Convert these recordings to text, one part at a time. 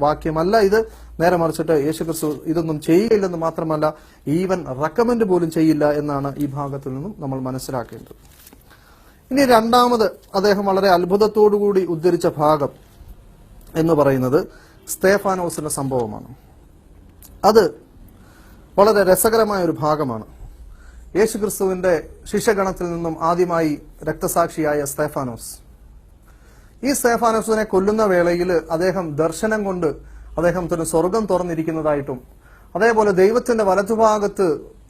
വാക്യമല്ല ഇത്. നേരെ മറിച്ചിട്ട് യേശുക്രിസ്തു ഇതൊന്നും ചെയ്യില്ലെന്ന് മാത്രമല്ല, ഈവൻ റെക്കമെൻഡ് പോലും ചെയ്യില്ല എന്നാണ് ഈ ഭാഗത്തിൽ നിന്നും നമ്മൾ മനസ്സിലാക്കേണ്ടത്. ഇനി രണ്ടാമത് അദ്ദേഹം വളരെ അത്ഭുതത്തോടുകൂടി ഉദ്ധരിച്ച ഭാഗം എന്ന് പറയുന്നത് സ്തേഫാനോസിന്റെ സംഭവമാണ്. അത് വളരെ രസകരമായ ഒരു ഭാഗമാണ്. യേശുക്രിസ്തുവിന്റെ ശിഷ്യഗണത്തിൽ നിന്നും ആദ്യമായി രക്തസാക്ഷിയായ സ്തേഫാനോസ്. ഈ സ്തേഫാനോസിനെ കൊല്ലുന്ന വേളയിൽ അദ്ദേഹം ദർശനം കൊണ്ട് അദ്ദേഹത്തിന് സ്വർഗം തുറന്നിരിക്കുന്നതായിട്ടും അതേപോലെ ദൈവത്തിന്റെ വലതുഭാഗത്ത്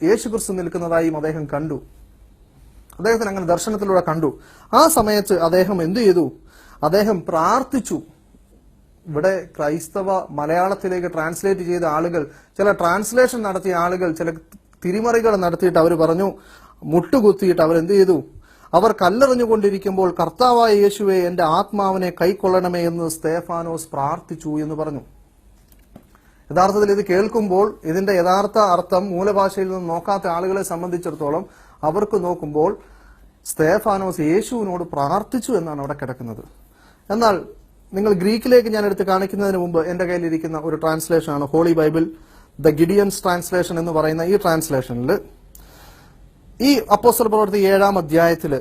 യേശുക്രിസ്തു നിൽക്കുന്നതായും അദ്ദേഹം കണ്ടു. അദ്ദേഹത്തിന് അങ്ങനെ ദർശനത്തിലൂടെ കണ്ടു. ആ സമയത്ത് അദ്ദേഹം എന്തു ചെയ്തു? അദ്ദേഹം പ്രാർത്ഥിച്ചു. ഇവിടെ ക്രൈസ്തവ മലയാളത്തിലേക്ക് ട്രാൻസ്ലേറ്റ് ചെയ്ത ആളുകൾ, ചില ട്രാൻസ്ലേഷൻ നടത്തിയ ആളുകൾ ചില തിരിമറികൾ നടത്തിയിട്ട് അവർ പറഞ്ഞു, മുട്ടുകുത്തിയിട്ട് അവർ എന്ത് ചെയ്തു? അവർ കല്ലെറിഞ്ഞുകൊണ്ടിരിക്കുമ്പോൾ കർത്താവായ യേശുവെ എന്റെ ആത്മാവിനെ കൈക്കൊള്ളണമേ എന്ന് സ്തേഫാനോസ് പ്രാർത്ഥിച്ചു എന്ന് പറഞ്ഞു. യഥാർത്ഥത്തിൽ ഇത് കേൾക്കുമ്പോൾ ഇതിന്റെ യഥാർത്ഥ അർത്ഥം മൂലഭാഷയിൽ നിന്ന് നോക്കാത്ത ആളുകളെ സംബന്ധിച്ചിടത്തോളം അവർക്ക് നോക്കുമ്പോൾ സ്തേഫാനോസ് യേശുവിനോട് പ്രാർത്ഥിച്ചു എന്നാണ് അവിടെ കിടക്കുന്നത്. എന്നാൽ നിങ്ങൾ ഗ്രീക്കിലേക്ക് ഞാൻ എടുത്ത് കാണിക്കുന്നതിന് മുമ്പ് എന്റെ കയ്യിലിരിക്കുന്ന ഒരു ട്രാൻസ്ലേഷനാണ് holy bible, the Gideons translation എന്ന് പറയുന്ന ഈ ട്രാൻസ്ലേഷനിൽ ഈ അപ്പോസ്തല പ്രവൃത്തി 7-ാം അധ്യായത്തിൽ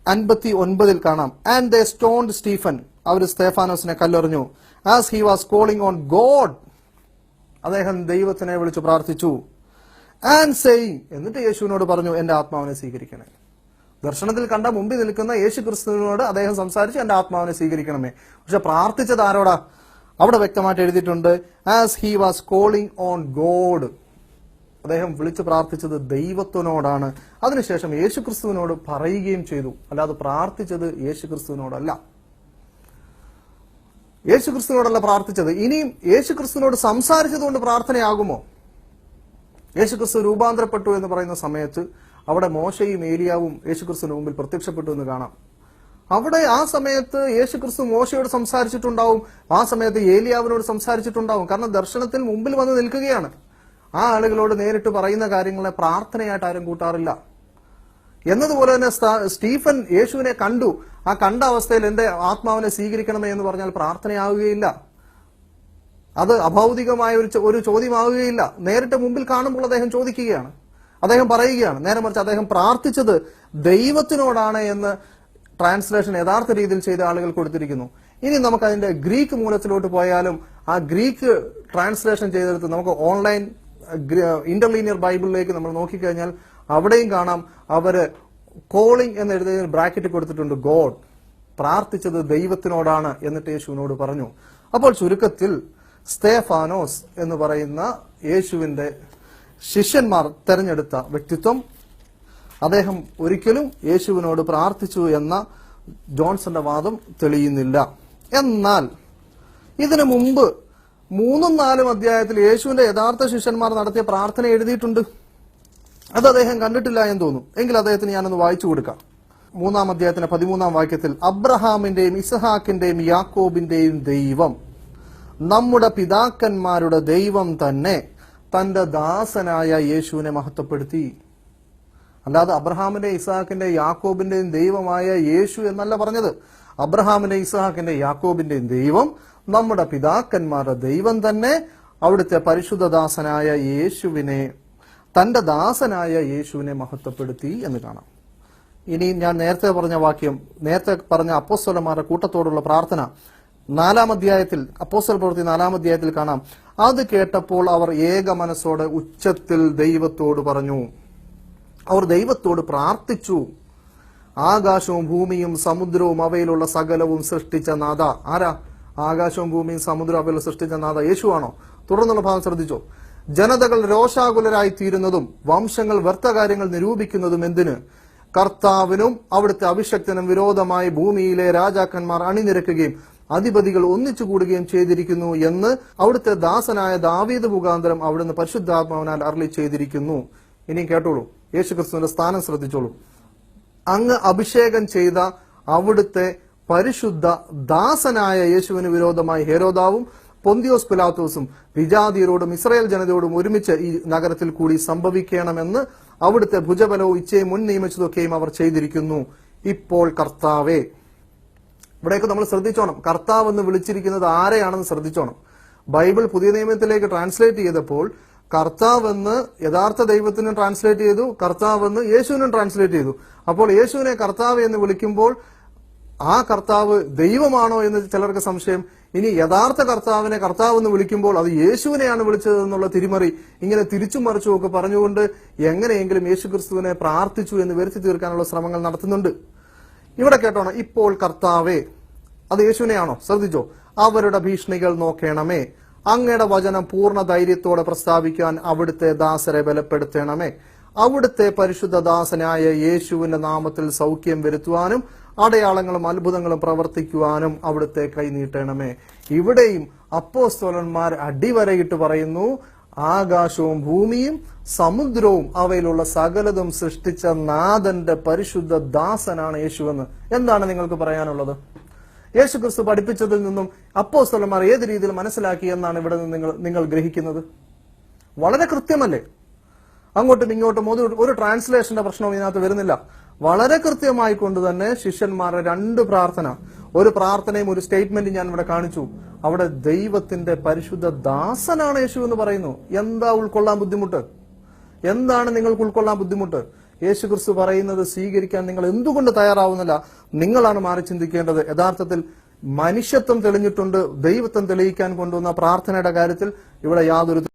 59 കാണാം, ആൻഡ് ദേ സ്റ്റോൺഡ് സ്റ്റീഫൻ, അവർ സ്തേഫാനോസിനെ കല്ലെറിഞ്ഞു, as he was calling on God, അദ്ദേഹം ദൈവത്തിനെ വിളിച്ചു പ്രാർത്ഥിച്ചു, ആൻഡ് സെയിങ്, എന്നിട്ട് യേശുവിനോട് പറഞ്ഞു എന്റെ ആത്മാവിനെ സ്വീകരിക്കണേ. ദർശനത്തിൽ കണ്ട മുമ്പിൽ നിൽക്കുന്ന യേശു ക്രിസ്തുവിനോട് അദ്ദേഹം സംസാരിച്ചു എന്റെ ആത്മാവിനെ സ്വീകരിക്കണമേ. പക്ഷെ പ്രാർത്ഥിച്ചത് ആരോടാ? അവിടെ വ്യക്തമായിട്ട് എഴുതിയിട്ടുണ്ട്, as he was calling on God, അദ്ദേഹം വിളിച്ചു പ്രാർത്ഥിച്ചത് ദൈവത്തിനോടാണ്. അതിനുശേഷം യേശുക്രിസ്തുവിനോട് പറയുകയും ചെയ്തു, അല്ലാതെ പ്രാർത്ഥിച്ചത് യേശുക്രിസ്തുവിനോടല്ല. യേശുക്രിസ്തുവിനോടല്ല പ്രാർത്ഥിച്ചത്. ഇനിയും യേശുക്രിസ്തുവിനോട് സംസാരിച്ചതുകൊണ്ട് പ്രാർത്ഥനയാകുമോ? യേശുക്രിസ്തു രൂപാന്തരപ്പെട്ടു എന്ന് പറയുന്ന സമയത്ത് അവിടെ മോശയും ഏലിയാവും യേശുക്രിസ്തുവിന് മുമ്പിൽ പ്രത്യക്ഷപ്പെട്ടു എന്ന് കാണാം. അവിടെ ആ സമയത്ത് യേശുക്രിസ്തു മോശയോട് സംസാരിച്ചിട്ടുണ്ടാവും, ആ സമയത്ത് ഏലിയാവിനോട് സംസാരിച്ചിട്ടുണ്ടാവും. കാരണം ദർശനത്തിൽ മുമ്പിൽ വന്ന് നിൽക്കുകയാണ്. ആ ആളുകളോട് നേരിട്ട് പറയുന്ന കാര്യങ്ങളെ പ്രാർത്ഥനയായിട്ട് ആരും കൂട്ടാറില്ല. എന്നതുപോലെ തന്നെ സ്റ്റീഫൻ യേശുവിനെ കണ്ടു, ആ കണ്ട അവസ്ഥയിൽ എന്റെ ആത്മാവിനെ സ്വീകരിക്കണമേ എന്ന് പറഞ്ഞാൽ പ്രാർത്ഥനയാവുകയില്ല. അത് അഭൗതികമായ ഒരു ചോദ്യമാവുകയില്ല. നേരിട്ട് മുമ്പിൽ കാണുമ്പോൾ അദ്ദേഹം ചോദിക്കുകയാണ്, അദ്ദേഹം പറയുകയാണ്. നേരെ മറിച്ച് അദ്ദേഹം പ്രാർത്ഥിച്ചത് ദൈവത്തിനോടാണ് എന്ന് ട്രാൻസ്ലേഷൻ യഥാർത്ഥ രീതിയിൽ ചെയ്ത ആളുകൾ കൊടുത്തിരിക്കുന്നു. ഇനി നമുക്ക് അതിന്റെ ഗ്രീക്ക് മൂലത്തിലോട്ട് പോയാലും ആ ഗ്രീക്ക് ട്രാൻസ്ലേഷൻ ചെയ്തെടുത്ത് നമുക്ക് ഓൺലൈൻ ഇന്റർലീനിയർ ബൈബിളിലേക്ക് നമ്മൾ നോക്കിക്കഴിഞ്ഞാൽ അവിടെയും കാണാം അവര് കോളിംഗ് എന്ന് എഴുതിയതിന് ബ്രാക്കറ്റ് കൊടുത്തിട്ടുണ്ട് ഗോഡ്, പ്രാർത്ഥിച്ചത് ദൈവത്തിനോടാണ് എന്നിട്ട് യേശുവിനോട് പറഞ്ഞു. അപ്പോൾ ചുരുക്കത്തിൽ സ്തേഫാനോസ് എന്ന് പറയുന്ന യേശുവിന്റെ ശിഷ്യന്മാർ തെരഞ്ഞെടുത്ത വ്യക്തിത്വം, അദ്ദേഹം ഒരിക്കലും യേശുവിനോട് പ്രാർത്ഥിച്ചു എന്ന ജോൺസന്റെ വാദം തെളിയുന്നില്ല. എന്നാൽ ഇതിനു മുമ്പ് 3-4 അധ്യായത്തിൽ യേശുവിന്റെ യഥാർത്ഥ ശിഷ്യന്മാർ നടത്തിയ പ്രാർത്ഥന എഴുതിയിട്ടുണ്ട്. അത് അദ്ദേഹം കണ്ടിട്ടില്ല എന്ന് തോന്നുന്നു. എങ്കിൽ അദ്ദേഹത്തിന് ഞാനൊന്ന് വായിച്ചു കൊടുക്കാം. 3-ാം അധ്യായത്തിന്റെ 13-ാം വാക്യത്തിൽ, അബ്രഹാമിന്റെയും ഇസഹാക്കിന്റെയും യാക്കോബിന്റെയും ദൈവം, നമ്മുടെ പിതാക്കന്മാരുടെ ദൈവം തന്നെ തന്റെ ദാസനായ യേശുവിനെ മഹത്വപ്പെടുത്തി. അല്ലാതെ അബ്രഹാമിന്റെ ഇസഹാക്കിന്റെ യാക്കോബിന്റെയും ദൈവമായ യേശു എന്നല്ല പറഞ്ഞത്. അബ്രഹാമിന്റെ ഇസഹാക്കിന്റെ യാക്കോബിന്റെയും ദൈവം, നമ്മുടെ പിതാക്കന്മാരുടെ ദൈവം തന്നെ അവിടുത്തെ പരിശുദ്ധദാസനായ യേശുവിനെ, തന്റെ ദാസനായ യേശുവിനെ മഹത്വപ്പെടുത്തി എന്ന് കാണാം. ഇനി ഞാൻ നേരത്തെ പറഞ്ഞ വാക്യം, നേരത്തെ പറഞ്ഞ അപ്പോസ്തലന്മാരുടെ കൂട്ടത്തോടുള്ള പ്രാർത്ഥന 4-ാം അധ്യായത്തിൽ, അപ്പോസ്തല പ്രവൃത്തി 4-ാം അധ്യായത്തിൽ കാണാം. അത് കേട്ടപ്പോൾ അവർ ഏക മനസ്സോടെ ഉച്ചത്തിൽ ദൈവത്തോട് പറഞ്ഞു, അവർ ദൈവത്തോട് പ്രാർത്ഥിച്ചു. ആകാശവും ഭൂമിയും സമുദ്രവും അവയിലുള്ള സകലവും സൃഷ്ടിച്ച നാഥ. ആരാ? ആകാശവും ഭൂമിയും സമുദ്രവും അവയിലുള്ള സൃഷ്ടിച്ച നാഥ യേശുവാണോ? തുടർന്നുള്ള ഭാഗം ശ്രദ്ധിച്ചോ. ജനതകൾ രോഷാകുലരായി തീരുന്നതും വംശങ്ങൾ വ്യർത്ഥകാര്യങ്ങൾ നിരൂപിക്കുന്നതും എന്തിന്? കർത്താവിനും അവിടുത്തെ അഭിഷക്തനും വിരോധമായി ഭൂമിയിലെ രാജാക്കന്മാർ അണിനിരക്കുകയും അധിപതികൾ ഒന്നിച്ചു കൂടുകയും ചെയ്തിരിക്കുന്നു എന്ന് അവിടുത്തെ ദാസനായ ദാവീദ് മുഖാന്തരം അവിടുന്ന് പരിശുദ്ധാത്മാവിനാൽ അരുളി ചെയ്തിരിക്കുന്നു. ഇനി കേട്ടോളൂ, യേശുക്രിസ്തുവിന്റെ സ്ഥാനം ശ്രദ്ധിച്ചോളൂ. അങ്ങ് അഭിഷേകം ചെയ്ത അവിടുത്തെ പരിശുദ്ധ ദാസനായ യേശുവിന് വിരോധമായി ഹെരോദാവും പൊന്തിയോസ് പിലാത്തോസും വിജാതിയരോടും ഇസ്രായേൽ ജനതയോടും ഒരുമിച്ച് ഈ നഗരത്തിൽ കൂടി സംഭവിക്കണമെന്ന് അവിടുത്തെ ഭുജബലവും ഇച്ഛയും മുൻ നിയമിച്ചതൊക്കെയും അവർ ചെയ്തിരിക്കുന്നു. ഇപ്പോൾ കർത്താവേ, ഇവിടെയൊക്കെ നമ്മൾ ശ്രദ്ധിച്ചോണം. കർത്താവ് എന്ന് വിളിച്ചിരിക്കുന്നത് ആരെയാണെന്ന് ശ്രദ്ധിച്ചോണം. ബൈബിൾ പുതിയ നിയമത്തിലേക്ക് ട്രാൻസ്ലേറ്റ് ചെയ്തപ്പോൾ കർത്താവെന്ന് യഥാർത്ഥ ദൈവത്തിനും ട്രാൻസ്ലേറ്റ് ചെയ്തു, കർത്താവെന്ന് യേശുവിനും ട്രാൻസ്ലേറ്റ് ചെയ്തു. അപ്പോൾ യേശുവിനെ കർത്താവ് എന്ന് വിളിക്കുമ്പോൾ ആ കർത്താവ് ദൈവമാണോ എന്ന് ചിലർക്ക് സംശയം. ഇനി യഥാർത്ഥ കർത്താവിനെ കർത്താവ് എന്ന് വിളിക്കുമ്പോൾ അത് യേശുവിനെയാണ് വിളിച്ചത് എന്നുള്ള തിരിമറി, ഇങ്ങനെ തിരിച്ചും മറിച്ചും ഒക്കെ പറഞ്ഞുകൊണ്ട് എങ്ങനെയെങ്കിലും യേശുക്രിസ്തുവിനെ പ്രാർത്ഥിച്ചു എന്ന് വരുത്തി തീർക്കാനുള്ള ശ്രമങ്ങൾ നടത്തുന്നുണ്ട്. ഇവിടെ കേട്ടോണം, ഇപ്പോൾ കർത്താവേ, അത് യേശുവിനെയാണോ? ശ്രദ്ധിച്ചോ, അവരുടെ ഭീഷണികൾ നോക്കണമേ, അങ്ങയുടെ വചനം പൂർണ്ണ ധൈര്യത്തോടെ പ്രസ്താവിക്കാൻ അവിടുത്തെ ദാസരെ ബലപ്പെടുത്തണമേ, അവിടുത്തെ പരിശുദ്ധ ദാസനായ യേശുവിന്റെ നാമത്തിൽ സൗഖ്യം വരുത്തുവാനും അടയാളങ്ങളും അത്ഭുതങ്ങളും പ്രവർത്തിക്കുവാനും അവിടുത്തെ കൈനീട്ടണമേ. ഇവിടെയും അപ്പോസ്തലന്മാർ അടിവരയിട്ട് പറയുന്നു, ആകാശവും ഭൂമിയും സമുദ്രവും അവയിലുള്ള സകലതും സൃഷ്ടിച്ച നാഥന്റെ പരിശുദ്ധ ദാസനാണ് യേശുവെന്ന്. എന്താണ് നിങ്ങൾക്ക് പറയാനുള്ളത്? യേശുക്രിസ്തു പഠിപ്പിച്ചതിൽ നിന്നും അപ്പോസ്തലന്മാർ ഏത് രീതിയിൽ മനസ്സിലാക്കി എന്നാണ് ഇവിടെ നിന്ന് നിങ്ങൾ ഗ്രഹിക്കുന്നത്? വളരെ കൃത്യമല്ലേ? അങ്ങോട്ടും ഇങ്ങോട്ടും ഒരു ട്രാൻസ്ലേഷന്റെ പ്രശ്നവും ഇതിനകത്ത് വരുന്നില്ല. വളരെ കൃത്യമായി കൊണ്ട് തന്നെ ശിഷ്യന്മാരുടെ രണ്ട് പ്രാർത്ഥന, ഒരു പ്രാർത്ഥനയും ഒരു സ്റ്റേറ്റ്മെന്റും ഞാൻ ഇവിടെ കാണിച്ചു. അവിടെ ദൈവത്തിന്റെ പരിശുദ്ധ ദാസനാണ് യേശു എന്ന് പറയുന്നു. എന്താ ഉൾക്കൊള്ളാൻ ബുദ്ധിമുട്ട്? എന്താണ് നിങ്ങൾക്ക് ഉൾക്കൊള്ളാൻ ബുദ്ധിമുട്ട്? യേശുക്രിസ്തു പറയുന്നത് സ്വീകരിക്കാൻ നിങ്ങൾ എന്തുകൊണ്ട് തയ്യാറാവുന്നില്ല? നിങ്ങളാണ് മാറി ചിന്തിക്കേണ്ടത്. യഥാർത്ഥത്തിൽ മനുഷ്യത്വം തെളിഞ്ഞിട്ടുണ്ട്, ദൈവത്വം തെളിയിക്കാൻ കൊണ്ടുവന്ന പ്രാർത്ഥനയുടെ കാര്യത്തിൽ ഇവിടെ യാതൊരു